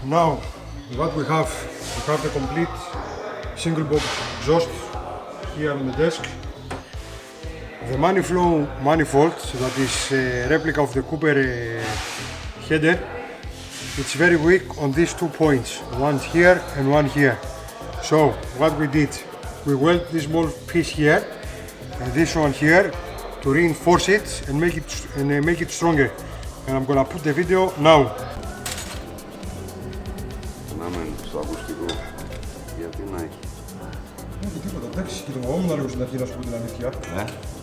Now, what we have the complete single box exhaust here on the desk. The MoneyFlow manifold, that is a replica of the Cooper header. It's very weak on these 2 points, one here and one here. So what we did, we weld this small piece here and this one here to reinforce it and make it stronger. And I'm gonna put the video now. Στο ακουστικό, γιατί να έχει. Όχι τίποτα, εντάξει, και το φοβόμουν λίγο στην αρχή να σου πω την αλήθεια.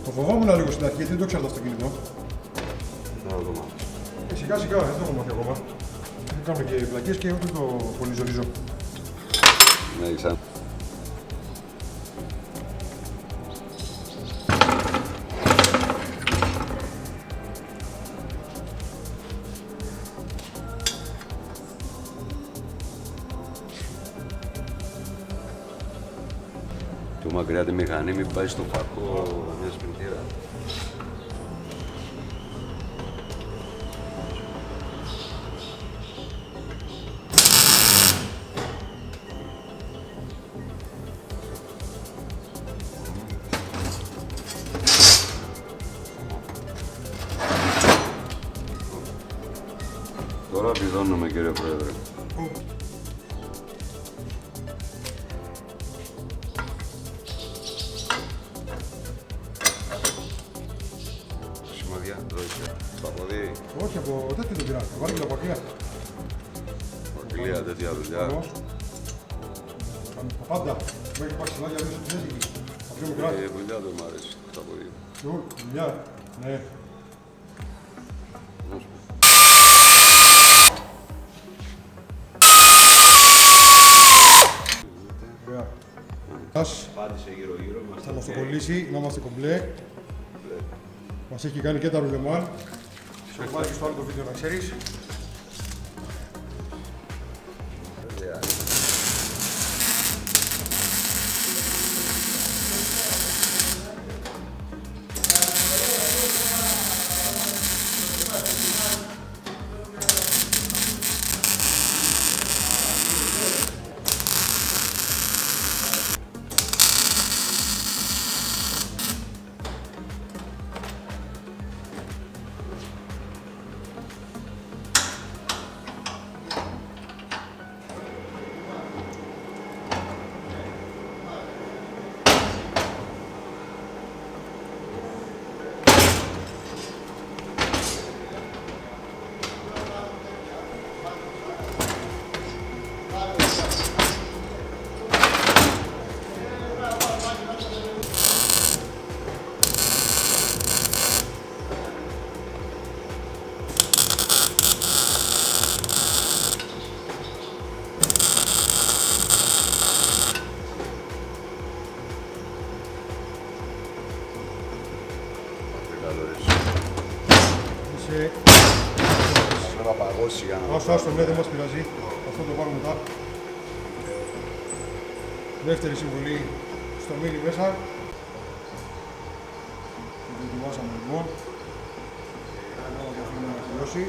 Το φοβόμουν λίγο στην αρχή γιατί δεν το ξέρω το αυτοκίνητο. Θα το μάθω. Σιγά σιγά, δεν το έχω μάθει ακόμα. Δεν κάνουμε και πλακές και ούτε το πολύ ζορίζω. Ναι, ξανά. Πιο μακριά τη μηχανή, μην πάει στο φακό μια σπιντήρα. Τώρα βιδώνουμε, κύριε Πρόεδρε. Στο πόδι. Όχι, από τέτοια το πειρά. Βάλει και τα πακλία. Πακλία, τέτοια δουλειά. Πάντα. Μέχρι υπάρχει συνάδια μέσα στην έντυπη. Τα πιο μικρά. Η δουλειά δεν μου αρέσει. Στο πόδι. Δουλειά. Ναι. Ωραία. Πάτησε γύρω-γύρω. Θα μας το κολλήσει, να είμαστε κομπλέ. Μας έχει κάνει και τα ρουλεμάν. Σε έχω βάλει και στο άλλο το βίντεο να ξέρεις. Είσαι... Θα παγώσει για να... Άστο, ναι, δεν μας πειράζει. Αυτό το πάρουμε μετά. Δεύτερη συμβολή στο μήνυ μέσα. Το δοκιμάσαμε λοιπόν. Άρα το αφήνουμε να τελειώσει.